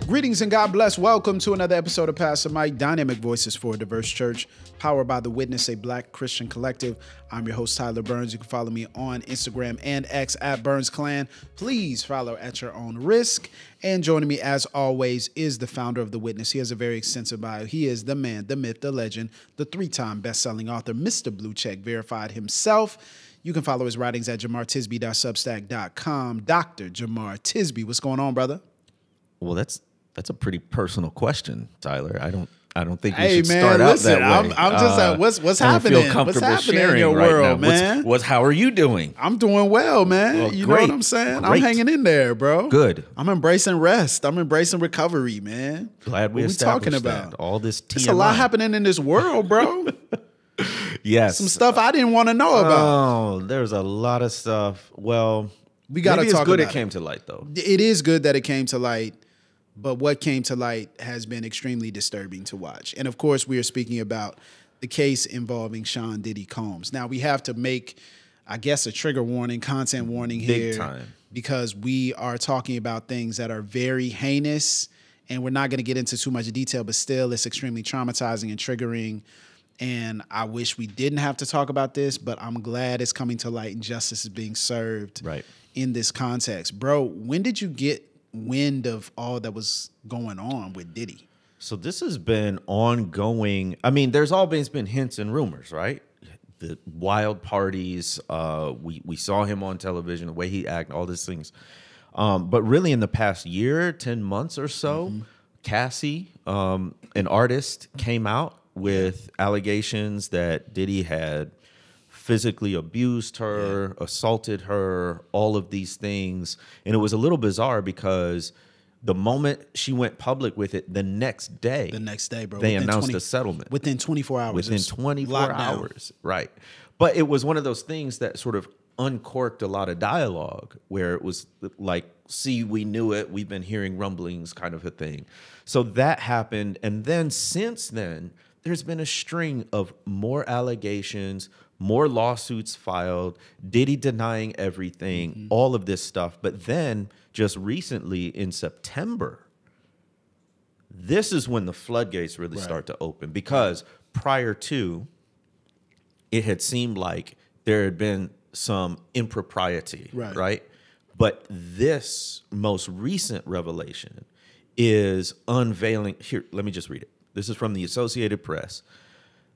Greetings and God bless. Welcome to another episode of Pastor Mike, Dynamic Voices for a Diverse Church, powered by The Witness, a Black Christian collective. I'm your host, Tyler Burns. You can follow me on Instagram and X at Burns Clan. Please follow at your own risk. And joining me, as always, is the founder of The Witness. He has a very extensive bio. He is the man, the myth, the legend, the three-time best-selling author, Mr. Blue Check Verified himself. You can follow his writings at jemartisby.substack.com. Dr. Jemar Tisby. What's going on, brother? Well, that's a pretty personal question, Tyler. I don't think we should start out that way. I'm just what's happening? I feel comfortable what's happening sharing in your right world, now. man? How are you doing? I'm doing well, man. Well, you great. know what I'm saying? Great. I'm hanging in there, bro. Good. I'm embracing rest. I'm embracing recovery, man. Glad we established talking about that. All this TMI. There's a lot happening in this world, bro. Yes. Some stuff I didn't want to know about. Oh, there's a lot of stuff. Well, we got to talk about it. It's good it came to light, though. It is good that it came to light. But what came to light has been extremely disturbing to watch. And of course, we are speaking about the case involving Sean Diddy Combs. Now, we have to make, I guess, a trigger warning, content warning here. Big time. Because we are talking about things that are very heinous, and we're not going to get into too much detail, but still, it's extremely traumatizing and triggering. And I wish we didn't have to talk about this, but I'm glad it's coming to light and justice is being served in this context. Bro, when did you get wind of all that was going on with Diddy? So this has been ongoing. I mean, there's always been hints and rumors, right? The wild parties. We saw him on television, the way he acted, all these things. But really, in the past year, 10 months or so, Cassie, an artist, came out with allegations that Diddy had physically abused her, assaulted her, all of these things. And it was a little bizarre because the moment she went public with it, the next day, bro, they announced a settlement. Within 24 hours. Within 24 hours, right. But it was one of those things that sort of uncorked a lot of dialogue where it was like, see, we knew it, we've been hearing rumblings kind of a thing. So that happened. And then since then, there's been a string of more allegations, more lawsuits filed, Diddy denying everything, all of this stuff. But then just recently in September, this is when the floodgates really start to open, because prior to, it had seemed like there had been some impropriety, right? But this most recent revelation is unveiling. Here, let me just read it. This is from the Associated Press.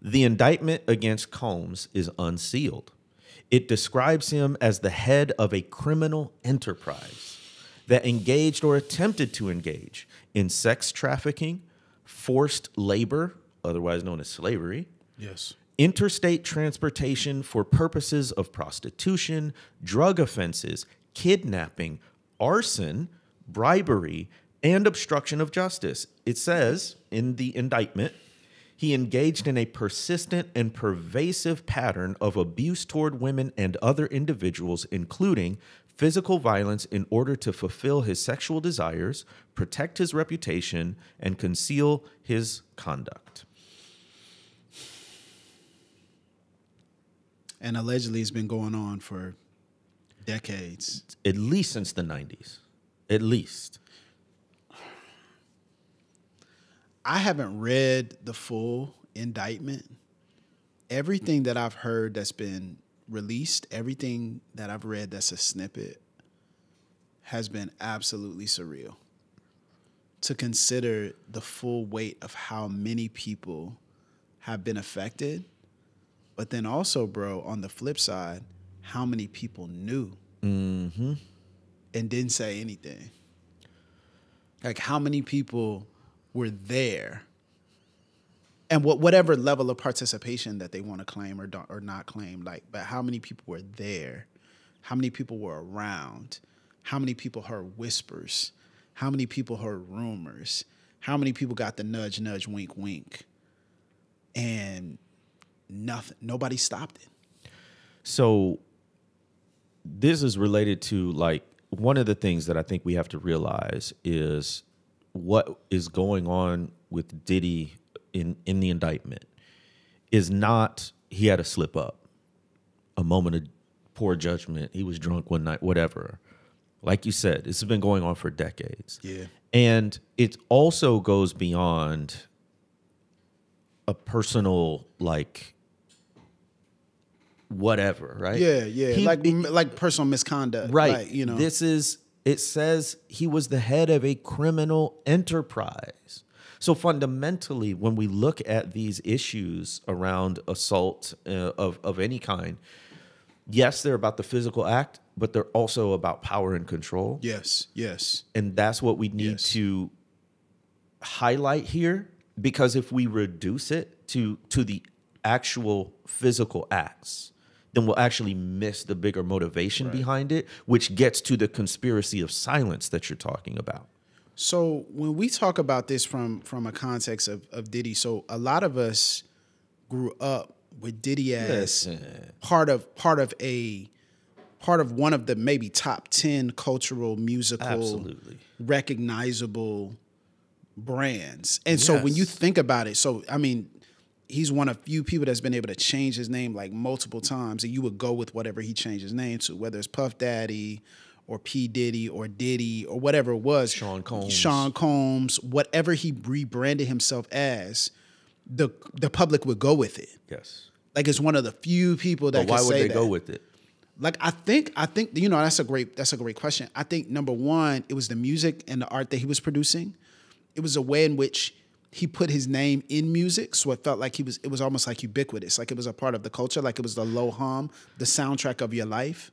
The indictment against Combs is unsealed. It describes him as the head of a criminal enterprise that engaged or attempted to engage in sex trafficking, forced labor, otherwise known as slavery, interstate transportation for purposes of prostitution, drug offenses, kidnapping, arson, bribery, and obstruction of justice. It says in the indictment, he engaged in a persistent and pervasive pattern of abuse toward women and other individuals, including physical violence, in order to fulfill his sexual desires, protect his reputation, and conceal his conduct. And allegedly it's been going on for decades. At least since the 90s. At least. I haven't read the full indictment. Everything that I've heard that's been released, everything that I've read that's a snippet, has been absolutely surreal. To consider the full weight of how many people have been affected, but then also, bro, on the flip side, how many people knew and didn't say anything. Like, how many people were there, and whatever level of participation that they want to claim or not claim, like, but how many people were there? How many people were around? How many people heard whispers? How many people heard rumors? How many people got the nudge, nudge, wink, wink? And nothing, nobody stopped it. So this is related to, like, one of the things that I think we have to realize is what is going on with Diddy in the indictment is not he had a slip up, a moment of poor judgment, he was drunk one night, whatever. Like you said, this has been going on for decades. Yeah. And it also goes beyond a personal, like, whatever, right? Yeah, yeah. He- like personal misconduct. Right. Like, you know. It says he was the head of a criminal enterprise. So fundamentally, when we look at these issues around assault of any kind, yes, they're about the physical act, but they're also about power and control. Yes, yes. And that's what we need to highlight here, because if we reduce it to the actual physical acts, then we'll actually miss the bigger motivation behind it, which gets to the conspiracy of silence that you're talking about. So when we talk about this from a context of Diddy, so a lot of us grew up with Diddy as part of one of the maybe top 10 cultural, musical, recognizable brands. And so when you think about it, so I mean, he's one of few people that's been able to change his name like multiple times, and you would go with whatever he changed his name to, whether it's Puff Daddy or P. Diddy or Diddy or whatever it was. Sean Combs, whatever he rebranded himself as, the public would go with it. Yes. Like, it's one of the few people that But why can would say they that. go with it? Like, I think you know, that's a great question. I think number one, it was the music and the art that he was producing. It was a way in which he put his name in music, so it felt like it was almost like ubiquitous, like it was a part of the culture, like it was the low hum, the soundtrack of your life.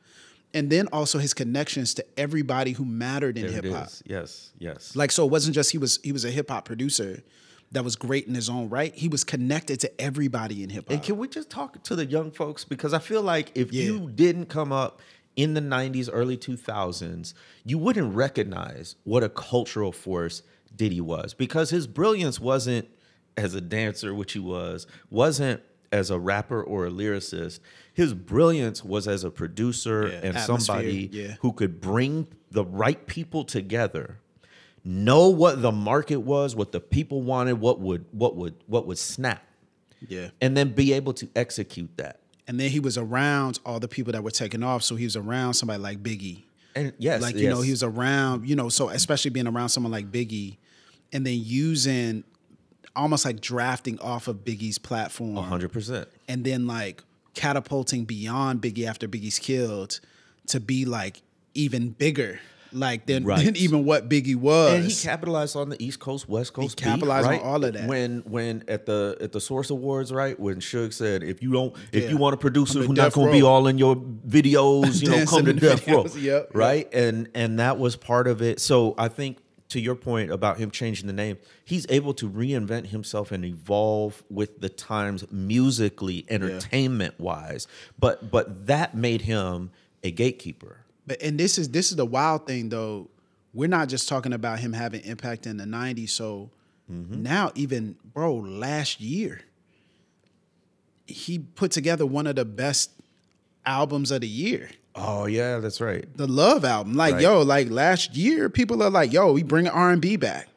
And then also his connections to everybody who mattered in hip hop. Yes. Like, so it wasn't just he was a hip hop producer that was great in his own right. He was connected to everybody in hip hop. And can we just talk to the young folks? Because I feel like if you didn't come up in the 90s, early 2000s, you wouldn't recognize what a cultural force Diddy was, because his brilliance wasn't as a dancer, which he wasn't as a rapper or a lyricist. His brilliance was as a producer and somebody who could bring the right people together, know what the market was, what the people wanted, what would snap. Yeah. And then be able to execute that. And then he was around all the people that were taking off. So he was around somebody like Biggie. And yes, like, you know, he was around, you know, so especially being around someone like Biggie, and then using almost like drafting off of Biggie's platform. 100%. And then like catapulting beyond Biggie after Biggie's killed to be like even bigger. Like than even what Biggie was. And he capitalized on the East Coast, West Coast. He capitalized beef, on all of that. When at the Source Awards, right? When Suge said, if you want a producer who's not Death gonna be Row. all in your videos, you know, come to Death Row. Yep. Right? And that was part of it. So I think, to your point about him changing the name, he's able to reinvent himself and evolve with the times musically, entertainment wise. But that made him a gatekeeper. And this is the wild thing though. We're not just talking about him having impact in the 90s. So now even, bro, last year, he put together one of the best albums of the year. Oh yeah, that's right. The Love album. Like, yo, like last year, people are like, yo, we bring R&B back.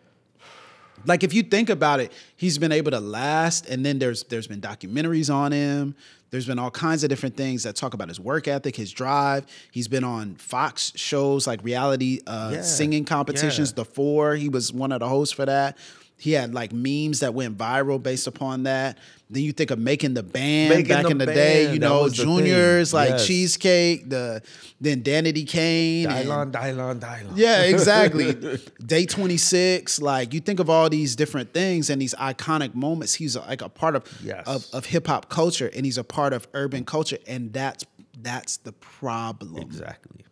Like, if you think about it, he's been able to last, and then there's been documentaries on him. There's been all kinds of different things that talk about his work ethic, his drive. He's been on Fox shows like reality singing competitions. The Four, he was one of the hosts for that. He had like memes that went viral based upon that. Then you think of Making the Band back in the day, you know, Juniors, like Cheesecake, then Danity Kane. Dylon. Yeah, exactly. Day 26, like you think of all these different things and these iconic moments. He's like a part of hip hop culture, and he's a part of urban culture, and that's the problem. Exactly.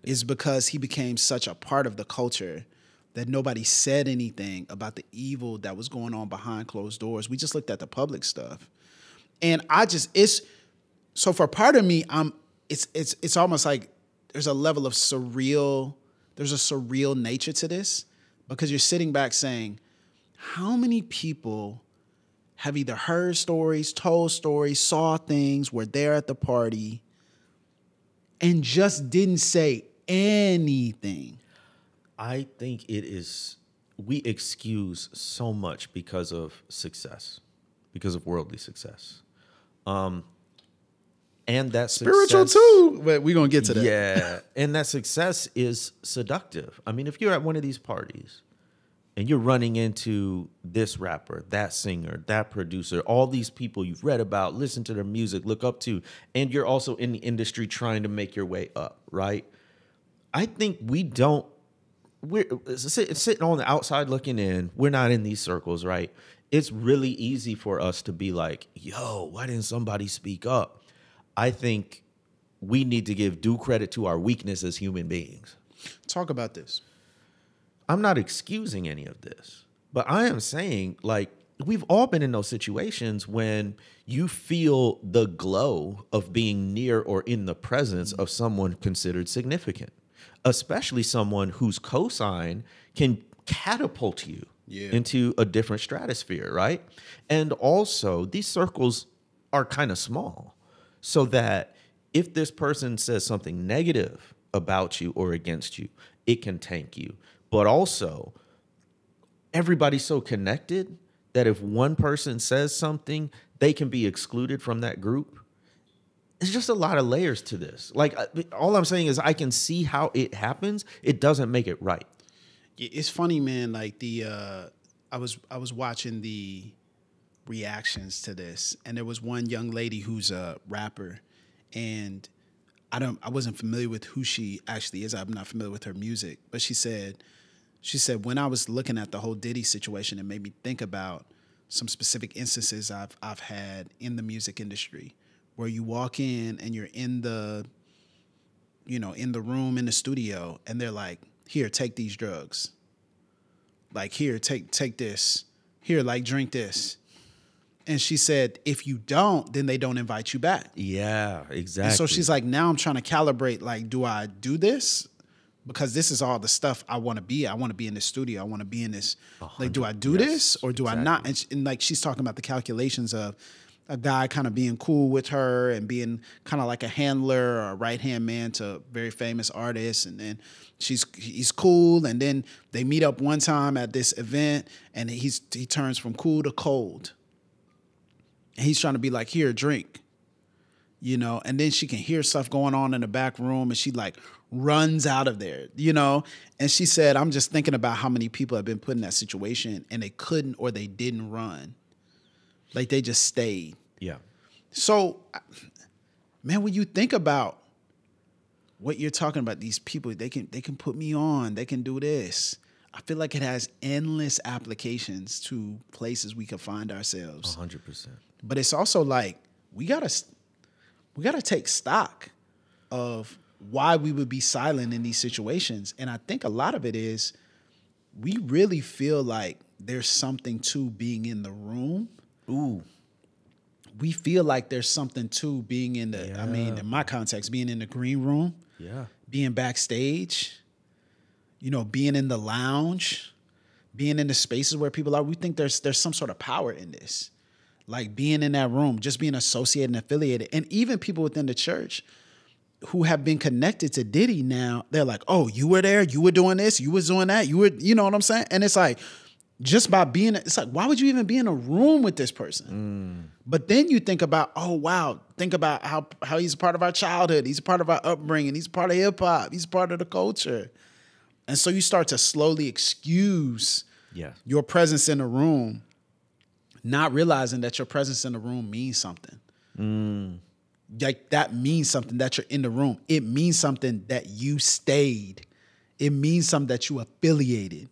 Is because he became such a part of the culture that nobody said anything about the evil that was going on behind closed doors. We just looked at the public stuff. And so for part of me, it's almost like there's a level of surreal nature to this, because you're sitting back saying, how many people have either heard stories, told stories, saw things, were there at the party, and just didn't say anything? I think we excuse so much because of success, because of worldly success. And that spiritual success, too, but we're gonna get to that. Yeah, and that success is seductive. I mean, if you're at one of these parties and you're running into this rapper, that singer, that producer, all these people you've read about, listen to their music, look up to, and you're also in the industry trying to make your way up, right? I think we're sitting on the outside looking in. We're not in these circles, right? It's really easy for us to be like, yo, why didn't somebody speak up? I think we need to give due credit to our weakness as human beings. Talk about this. I'm not excusing any of this, but I am saying, like, we've all been in those situations when you feel the glow of being near or in the presence of someone considered significant, especially someone whose cosign can catapult you into a different stratosphere, right? And also, these circles are kind of small. So that if this person says something negative about you or against you, it can tank you. But also, everybody's so connected that if one person says something, they can be excluded from that group. It's just a lot of layers to this. Like, all I'm saying is I can see how it happens. It doesn't make it right. It's funny, man. Like I was watching the reactions to this, and there was one young lady who's a rapper, and I wasn't familiar with who she actually is. I'm not familiar with her music, but she said when I was looking at the whole Diddy situation, it made me think about some specific instances I've had in the music industry where you walk in and you're in the room in the studio, and they're like, here, take these drugs, like, here, take this, here, like, drink this. And she said, if you don't, then they don't invite you back. Yeah, exactly. And so she's like, now I'm trying to calibrate, like, do I do this? Because this is all the stuff I want to be. I want to be in the studio. I want to be in this. Like, do I do this or do I not? And like, she's talking about the calculations of a guy kind of being cool with her and being kind of like a handler or a right-hand man to a very famous artist. And then he's cool. And then they meet up one time at this event, and he turns from cool to cold. And he's trying to be like, here, drink, and then she can hear stuff going on in the back room, and she like runs out of there, and she said, I'm just thinking about how many people have been put in that situation and they couldn't or they didn't run. Like, they just stayed. Yeah. So, man, when you think about what you're talking about, these people, they can put me on, they can do this. I feel like it has endless applications to places we could find ourselves. 100%. But it's also like we gotta take stock of why we would be silent in these situations. And I think a lot of it is we really feel like there's something to being in the room. Ooh. We feel like there's something to being in the, I mean, in my context, being in the green room, being backstage, being in the lounge, being in the spaces where people are. We think there's some sort of power in this. Like, being in that room, just being associated and affiliated. And even people within the church who have been connected to Diddy now, they're like, oh, you were there, you were doing this, you was doing that, you were, you know what I'm saying? And it's like, just by being, it's like, why would you even be in a room with this person? But then you think about, oh, wow, think about how he's a part of our childhood, he's a part of our upbringing, he's a part of hip hop, he's a part of the culture. And so you start to slowly excuse your presence in the room, not realizing that your presence in the room means something. Like, that means something that you're in the room. It means something that you stayed. It means something that you affiliated.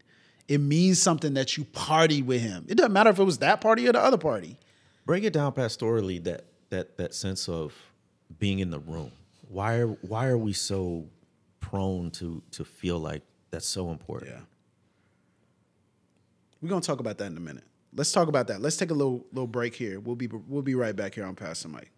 It means something that you partied with him. It doesn't matter if it was that party or the other party. Break it down pastorally, that sense of being in the room. Why are we so prone to feel like that's so important? Yeah. We're gonna talk about that in a minute. Let's talk about that. Let's take a little break here. We'll be right back here on Pastor Mike.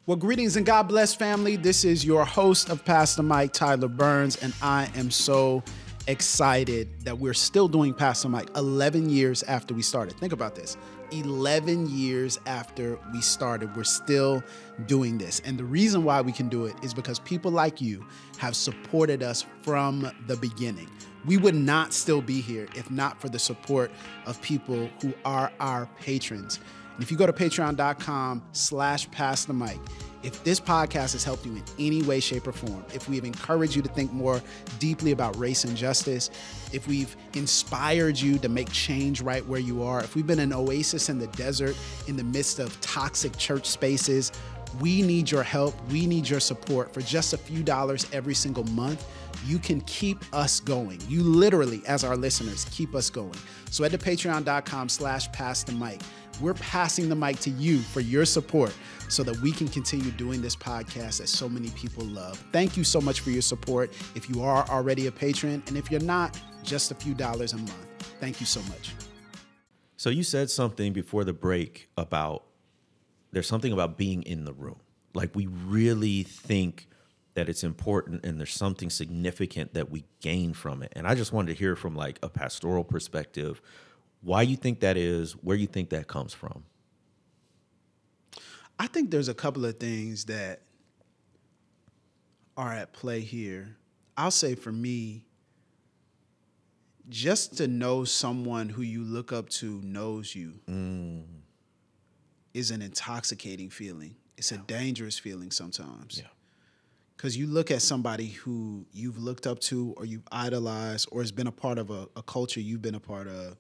Well, greetings and God bless, family. This is your host of Pastor Mike, Tyler Burns, and I am so excited that we're still doing Pastor Mike 11 years after we started. Think about this. 11 years after we started, we're still doing this. And the reason why we can do it is because people like you have supported us from the beginning. We would not still be here if not for the support of people who are our patrons. And if you go to patreon.com/Pastor Mike, If this podcast has helped you in any way, shape, or form, if we've encouraged you to think more deeply about race and justice, if we've inspired you to make change right where you are, if we've been an oasis in the desert in the midst of toxic church spaces, we need your help. We need your support. For just a few dollars every single month, you can keep us going. You literally, as our listeners, keep us going. So head to patreon.com/passthemic. We're passing the mic to you for your support so that we can continue doing this podcast that so many people love. Thank you so much for your support. If you are already a patron, and if you're not, just a few dollars a month. Thank you so much. So you said something before the break about there's something about being in the room. Like we really think that it's important and there's something significant that we gain from it. And I just wanted to hear from like a pastoral perspective, why you think that is, where you think that comes from. I think there's a couple of things that are at play here. I'll say for me, just to know someone who you look up to knows you is an intoxicating feeling. It's a dangerous feeling sometimes. Yeah. Because you look at somebody who you've looked up to or you've idolized or has been a part of a culture you've been a part of,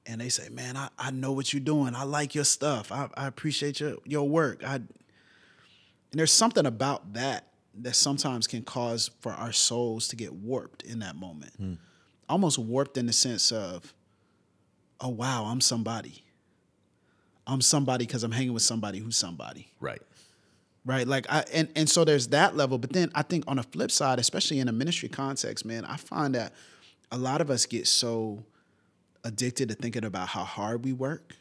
and they say, man, I know what you're doing. I like your stuff. I appreciate your work. And there's something about that sometimes can cause for our souls to get warped in that moment. Almost warped in the sense of, oh, wow, I'm somebody. I'm somebody because I'm hanging with somebody who's somebody. Right. Right. Like and so there's that level. But then I think on the flip side, especially in a ministry context, man, I find that a lot of us get so addicted to thinking about how hard we work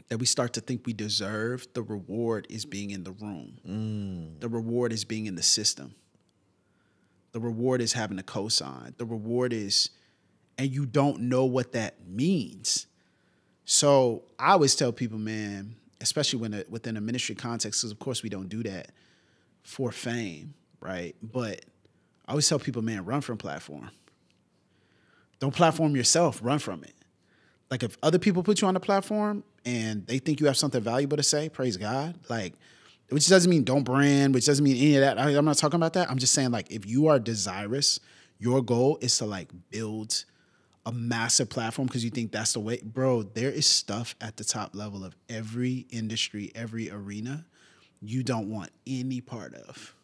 that we start to think we deserve the reward is being in the room. The reward is being in the system. The reward is having a cosign. The reward is, and you don't know what that means. So I always tell people, man, especially within a ministry context, because of course we don't do that for fame, right? But I always tell people, man, run from platform. Don't platform yourself, run from it. Like if other people put you on the platform and they think you have something valuable to say, praise God. Like, which doesn't mean don't brand, which doesn't mean any of that. I'm not talking about that. I'm just saying, like, if you are desirous, your goal is to like build a massive platform because you think that's the way, bro, there is stuff at the top level of every industry, every arena you don't want any part of.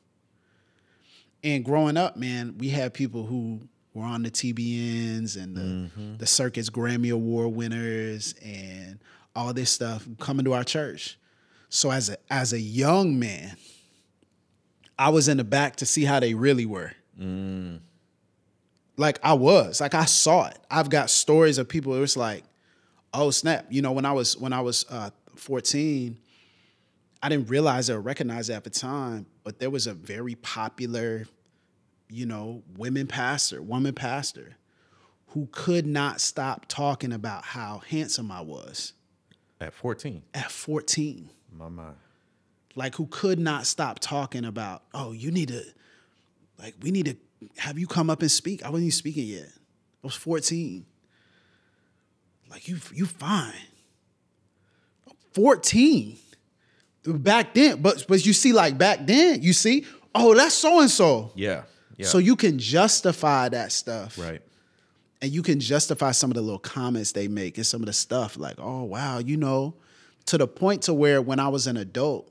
And growing up, man, we had people who were on the TBNs and the Circuit's Grammy Award winners and all this stuff coming to our church. So as a young man, I was in the back to see how they really were. Like I saw it. I've got stories of people. It was like, oh snap! You know, when I was 14, I didn't realize or recognize it at the time, but there was a very popular, you know, woman pastor, who could not stop talking about how handsome I was. At 14. At 14. My mind. Like who could not stop talking about, oh, we need to have you come up and speak. I wasn't even speaking yet. I was 14. Like you fine. 14. Back then, but you see, like back then, you see, oh, that's so-and-so. Yeah. So you can justify that stuff. Right. And you can justify some of the little comments they make and some of the stuff like, oh, wow, you know, to the point to where when I was an adult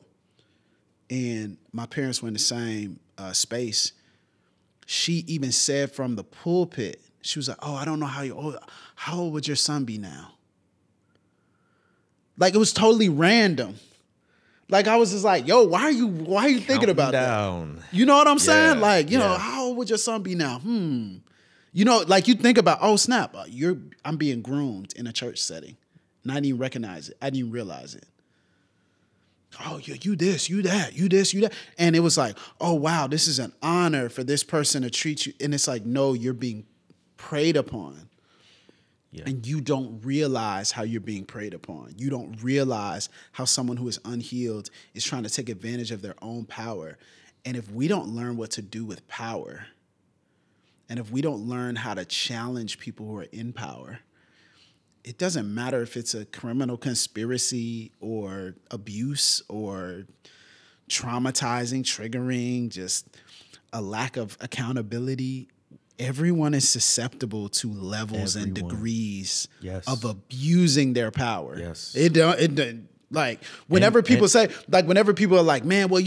and my parents were in the same space, she even said from the pulpit, she was like, oh, I don't know how old would your son be now? Like it was totally random. Like I was just like, yo, why are you thinking about that? You know what I'm saying? Like, you know, how old would your son be now? You know, like you think about, oh snap, I'm being groomed in a church setting. And I didn't even recognize it. I didn't even realize it. Oh, you this, you that, you this, you that. And it was like, oh wow, this is an honor for this person to treat you. And it's like, no, you're being preyed upon. Yeah. And you don't realize how you're being preyed upon. You don't realize how someone who is unhealed is trying to take advantage of their own power. And if we don't learn what to do with power, and if we don't learn how to challenge people who are in power, it doesn't matter if it's a criminal conspiracy or abuse or traumatizing, triggering, just a lack of accountability. Everyone is susceptible to levels and degrees of abusing their power. Yes. Like whenever people are like, man, well,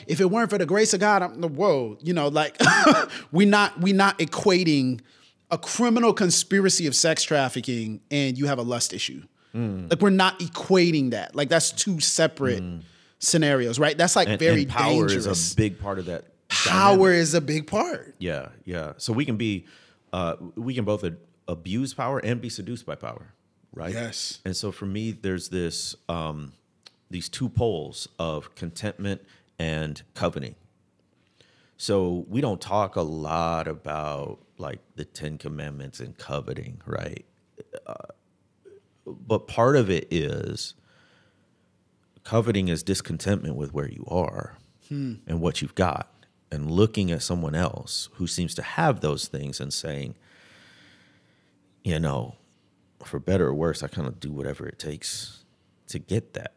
if it weren't for the grace of God, like we not equating a criminal conspiracy of sex trafficking and you have a lust issue. Like we're not equating that. Like that's two separate scenarios, right? That's like very power dangerous. Is a big part of that. Power is a big part. Yeah, yeah. So we can both abuse power and be seduced by power, right? Yes. And so for me, there's this these two poles of contentment and coveting. So we don't talk a lot about like the 10 Commandments and coveting, right? But part of it is coveting is discontentment with where you are and what you've got, and looking at someone else who seems to have those things and saying, for better or worse, I kind of do whatever it takes to get that.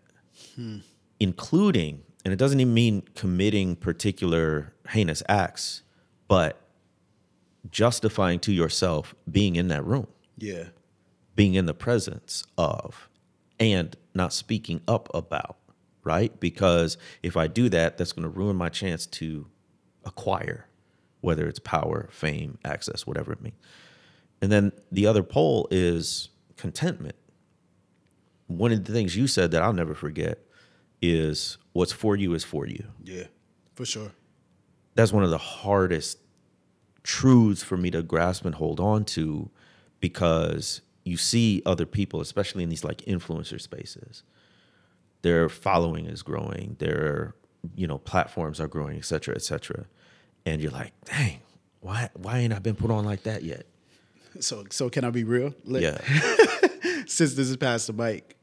Including, and it doesn't even mean committing particular heinous acts, but justifying to yourself being in that room. Yeah. Being in the presence of, and not speaking up about, right? Because if I do that, that's going to ruin my chance to acquire, whether it's power, fame, access, whatever it means. And then the other pole is contentment. One of the things you said that I'll never forget is what's for you is for you. Yeah, for sure. That's one of the hardest truths for me to grasp and hold on to, because you see other people, especially in these like influencer spaces, their following is growing, their platforms are growing, et cetera, et cetera. And you're like, dang, why ain't I been put on like that yet? So can I be real? Yeah. Since this is past the mic,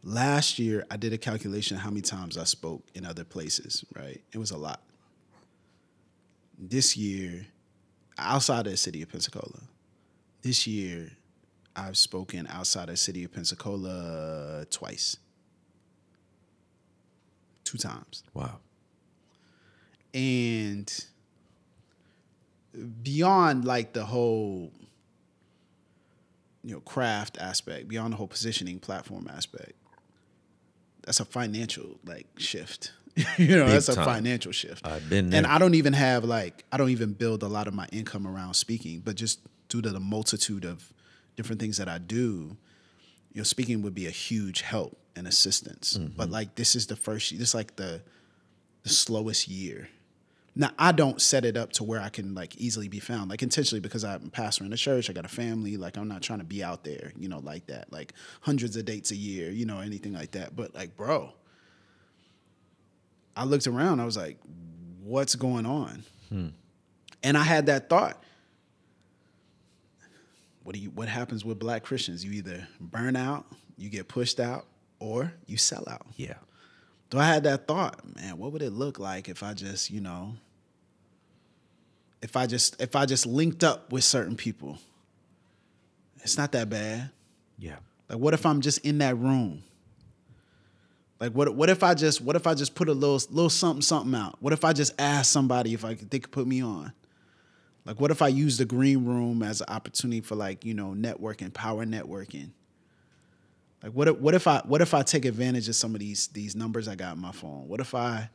last year I did a calculation of how many times I spoke in other places, right? It was a lot. This year, outside of the city of Pensacola, this year I've spoken outside of the city of Pensacola twice. 2 times. Wow. And beyond like the whole, craft aspect, beyond the whole positioning platform aspect, that's a financial shift. That's a financial shift. I've been there. And I don't even build a lot of my income around speaking, but just due to the multitude of different things that I do, speaking would be a huge help and assistance. Mm-hmm. But this is the first year, this is the slowest year. Now I don't set it up to where I can easily be found, intentionally, because I'm pastoring a church, I got a family, I'm not trying to be out there, like that, hundreds of dates a year, anything like that. But bro, I looked around, I was like, what's going on? And I had that thought. What happens with Black Christians? You either burn out, you get pushed out, or you sell out. Yeah. So I had that thought, man, what would it look like if I just, if I just linked up with certain people? It's not that bad. Yeah. What if I'm just in that room? What if I just put a little something out? What if I just ask somebody if they could put me on? What if I use the green room as an opportunity for networking, power networking? What if I take advantage of some of these numbers I got on my phone? What if I?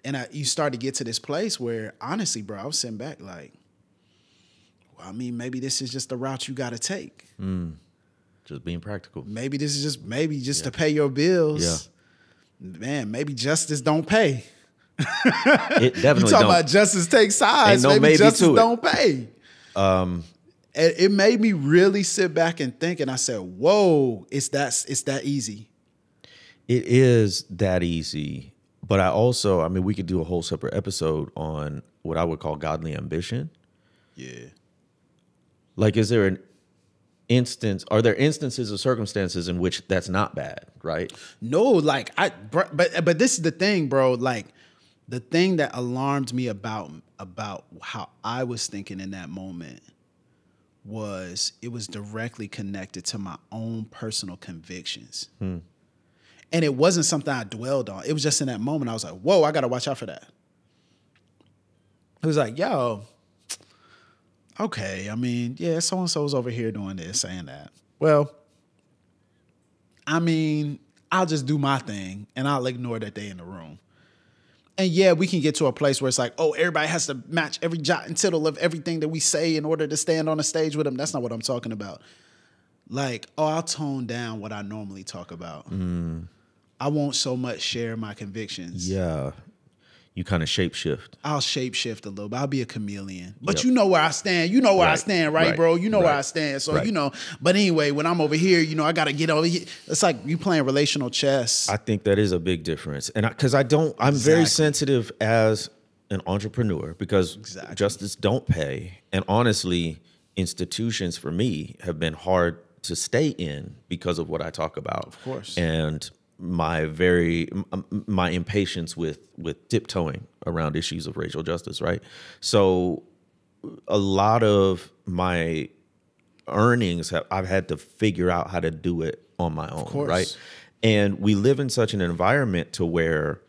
And you start to get to this place where, honestly, bro, I was sitting back maybe this is just the route you got to take. Just being practical. Maybe this is just to pay your bills. Yeah. Man, maybe justice don't pay. It definitely you talking about justice takes sides. Maybe justice don't pay. It made me really sit back and think, and I said, whoa, it's that easy. It is that easy. But we could do a whole separate episode on what I would call godly ambition. Yeah. Is there are there instances or circumstances in which that's not bad, right? No, but this is the thing, bro. The thing that alarmed me about how I was thinking in that moment it was directly connected to my own personal convictions. And it wasn't something I dwelled on. It was just in that moment I was like, whoa, I got to watch out for that. It was like, yo, okay, I mean, yeah, so-and-so's over here doing this, saying that. Well, I mean, I'll just do my thing and I'll ignore that they in the room. And yeah, we can get to a place where it's like, oh, everybody has to match every jot and tittle of everything that we say in order to stand on a stage with them. That's not what I'm talking about. Like, oh, I'll tone down what I normally talk about. I won't so much share my convictions. Yeah. You kind of shapeshift. I'll shapeshift a little bit. I'll be a chameleon. But you know where I stand. You know where I stand, right, bro? You know where I stand. So, you know, but anyway, when I'm over here, you know, I got to get over here. It's like you playing relational chess. I think that is a big difference. And because I'm very sensitive as an entrepreneur because justice don't pay. And honestly, institutions for me have been hard to stay in because of what I talk about. Of course. And my impatience with tiptoeing around issues of racial justice, right? So a lot of my earnings I've had to figure out how to do it on my own, right? And we live in such an environment to where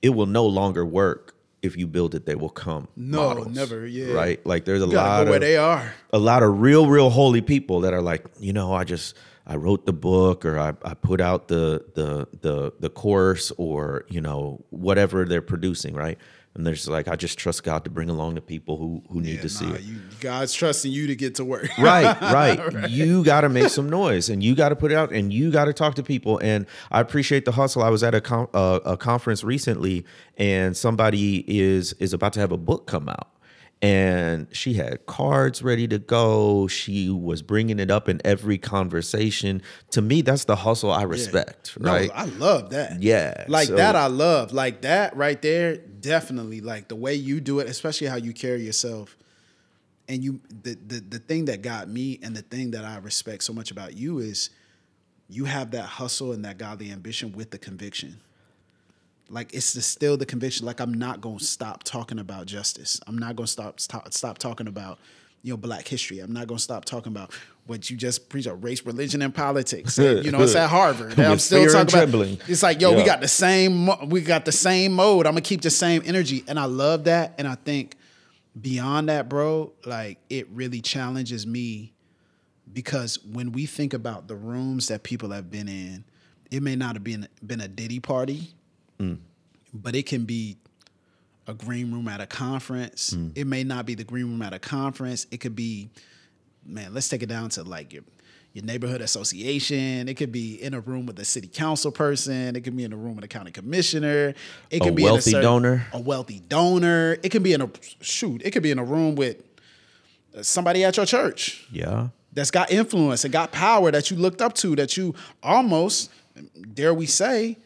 it will no longer work if you build it, they will come. No, models, never, yeah. Right? Like there's a lot of real holy people that are like, you know, I wrote the book, or I put out the course, or, you know, whatever they're producing, right? And they're just like, I just trust God to bring along the people who need to see it. God's trusting you to get to work. Right. You got to make some noise, and you got to put it out, and you got to talk to people. And I appreciate the hustle. I was at a conference recently, and somebody is about to have a book come out. And she had cards ready to go. She was bringing it up in every conversation. To me, that's the hustle I respect, right? No, I love that. Yeah. That I love. Like that right there, definitely. Like the way you do it, especially how you carry yourself. And the thing that got me and the thing that I respect so much about you is you have that hustle and that godly ambition with the conviction. Like it's still the conviction. Like I'm not gonna stop talking about justice. I'm not gonna stop talking about, you know, Black history. I'm not gonna stop talking about what you just preach of race, religion, and politics. And, you know, it's at Harvard. I'm still talking about. It's like, yo, we got the same mode. I'm gonna keep the same energy, and I love that. And I think beyond that, bro, like it really challenges me because when we think about the rooms that people have been in, it may not have been a Diddy party. But it can be a green room at a conference. It may not be the green room at a conference. It could be, man, let's take it down to like your neighborhood association. It could be in a room with a city council person. It could be in a room with a county commissioner. It could be a wealthy donor. It could be it could be in a room with somebody at your church. Yeah. That's got influence and got power that you looked up to, that you almost, dare we say,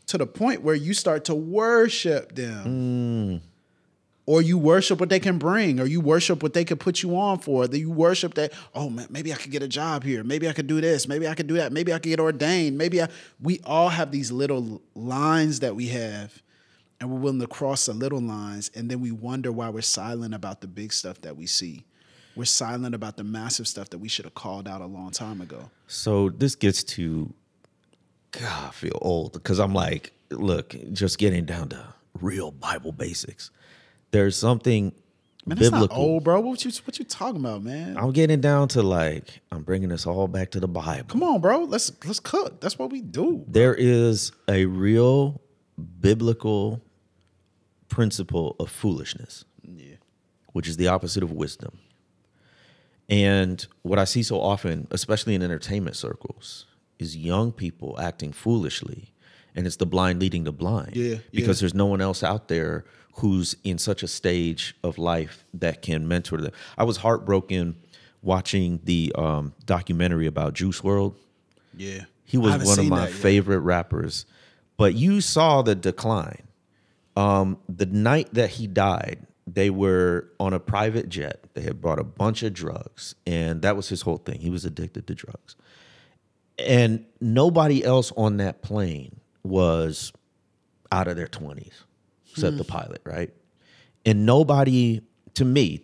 to the point where you start to worship them. Or you worship what they can bring, or you worship what they could put you on for. That you worship that, oh man, maybe I could get a job here. Maybe I could do this. Maybe I could do that. Maybe I could get ordained. We all have these little lines that we have, and we're willing to cross the little lines, and then we wonder why we're silent about the big stuff that we see. We're silent about the massive stuff that we should have called out a long time ago. So this gets to, God, I feel old because I'm like, look, just getting down to real Bible basics. There's something biblical. That's not old, bro. What you talking about, man? I'm getting down to like, I'm bringing us all back to the Bible. Come on, bro. Let's cook. That's what we do. Bro. There is a real biblical principle of foolishness, which is the opposite of wisdom. And what I see so often, especially in entertainment circles, is young people acting foolishly, and it's the blind leading the blind. Because there's no one else out there who's in such a stage of life that can mentor them. I was heartbroken watching the documentary about Juice WRLD. Yeah. He was one of my favorite rappers. But you saw the decline. The night that he died, they were on a private jet. They had brought a bunch of drugs, and that was his whole thing. He was addicted to drugs. And nobody else on that plane was out of their 20s, except the pilot, right? And nobody to me,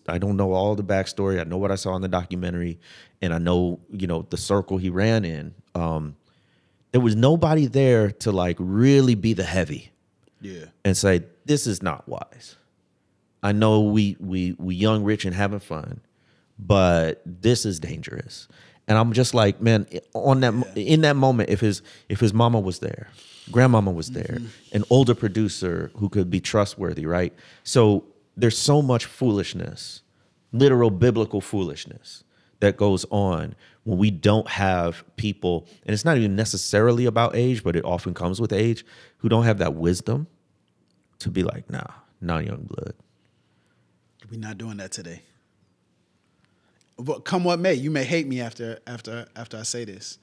I don't know all the backstory. I know what I saw in the documentary, and I know, the circle he ran in. There was nobody there to like really be the heavy and say, this is not wise. I know we young, rich, and having fun, but this is dangerous. And I'm just like, man, in that moment, if his mama was there, grandmama was there, an older producer who could be trustworthy, right? So there's so much foolishness, literal biblical foolishness that goes on when we don't have people, and it's not even necessarily about age, but it often comes with age, who don't have that wisdom to be like, nah, young blood. We're not doing that today. But come what may, you may hate me after I say this,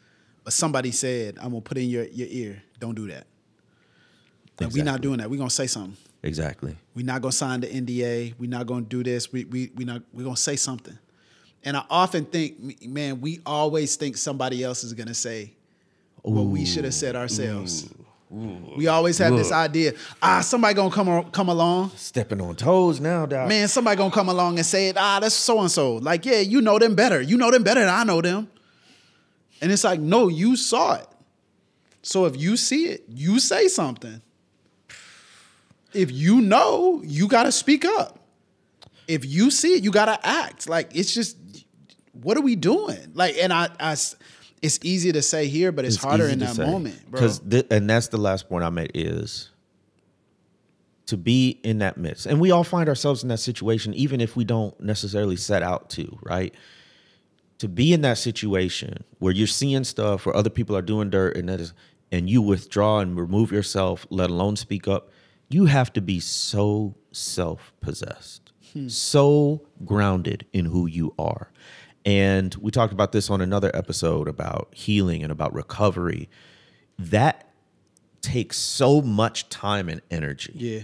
but somebody said, I'm gonna put in your ear, don't do that. Like, exactly. We're not doing that. We're gonna say something. Exactly. We're not gonna sign the NDA. We're not gonna do this. We're gonna say something. And I often think, man, we always think somebody else is gonna say what we should have said ourselves. Ooh. We always have this idea, somebody gonna come along. Stepping on toes now, dog. Man, somebody gonna come along and say it, that's so-and-so. Like, yeah, you know them better. You know them better than I know them. And it's like, no, you saw it. So if you see it, you say something. If you know, you gotta speak up. If you see it, you gotta act. Like, it's just, what are we doing? Like, and it's easy to say here, but it's harder in that moment, bro. And that's the last point I made, is to be in that midst. And we all find ourselves in that situation, even if we don't necessarily set out to, right? To be in that situation where you're seeing stuff where other people are doing dirt and you withdraw and remove yourself, let alone speak up, you have to be so self-possessed, so grounded in who you are. And we talked about this on another episode about healing and about recovery. That takes so much time and energy. Yeah.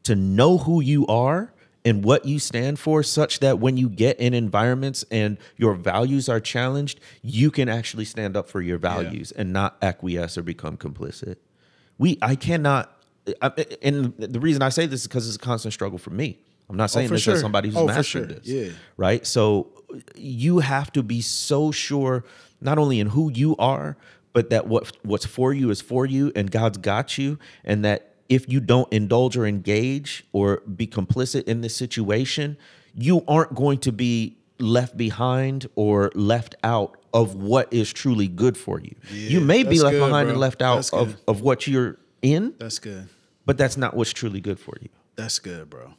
To know who you are and what you stand for, such that when you get in environments and your values are challenged, you can actually stand up for your values and not acquiesce or become complicit. And the reason I say this is because it's a constant struggle for me. I'm not saying this as somebody who's mastered this. Yeah. Right? So you have to be so sure, not only in who you are, but that what's for you is for you, and God's got you, and that if you don't indulge or engage or be complicit in this situation, you aren't going to be left behind or left out of what is truly good for you. Yeah, you may be left behind and left out of what you're in. That's good. But that's not what's truly good for you. That's good, bro.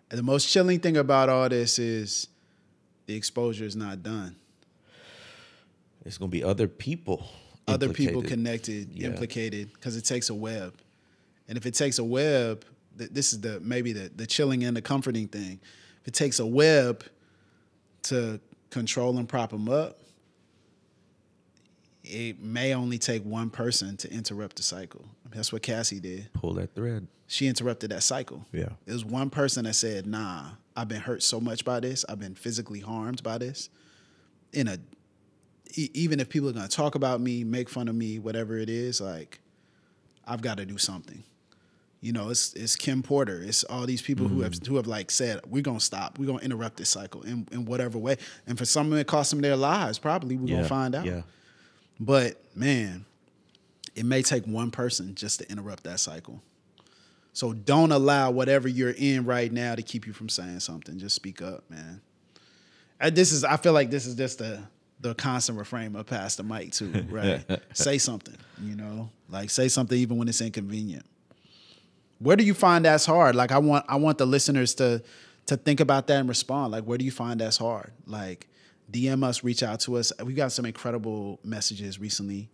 And the most chilling thing about all this is the exposure is not done. It's going to be other people. Other people connected, implicated, because it takes a web. And if it takes a web, this is maybe the chilling and the comforting thing. If it takes a web to control and prop them up, it may only take one person to interrupt the cycle. That's what Cassie did. Pull that thread. She interrupted that cycle. Yeah. It was one person that said, nah, I've been hurt so much by this. I've been physically harmed by this. Even if people are going to talk about me, make fun of me, whatever it is, like, I've got to do something. You know, it's Kim Porter. It's all these people who have like said, we're going to stop. We're going to interrupt this cycle in whatever way. And for some of them, it cost them their lives. Probably we're going to find out. Yeah. But, man, it may take one person just to interrupt that cycle. So don't allow whatever you're in right now to keep you from saying something. Just speak up, man. I feel like this is just the constant refrain of Pass the Mic too, right? Say something, you know? Like, say something even when it's inconvenient. Where do you find that's hard? Like, I want the listeners to think about that and respond. Like, where do you find that's hard? Like, DM us, reach out to us. We got some incredible messages recently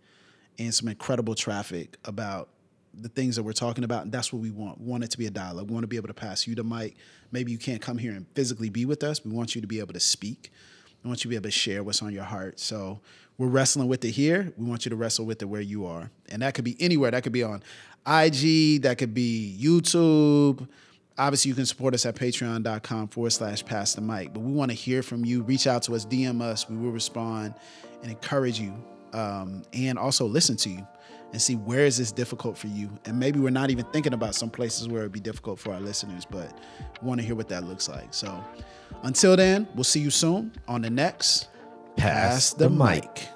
and some incredible traffic about the things that we're talking about. And that's what we want. We want it to be a dialogue. We want to be able to pass you the mic. Maybe you can't come here and physically be with us. We want you to be able to speak. We want you to be able to share what's on your heart. So we're wrestling with it here. We want you to wrestle with it where you are. And that could be anywhere. That could be on IG. That could be YouTube. Obviously, you can support us at patreon.com/pass the mic. But we want to hear from you. Reach out to us. DM us. We will respond and encourage you and also listen to you and see where is this difficult for you. And maybe we're not even thinking about some places where it'd be difficult for our listeners, but we want to hear what that looks like. So until then, we'll see you soon on the next Pass the Mic.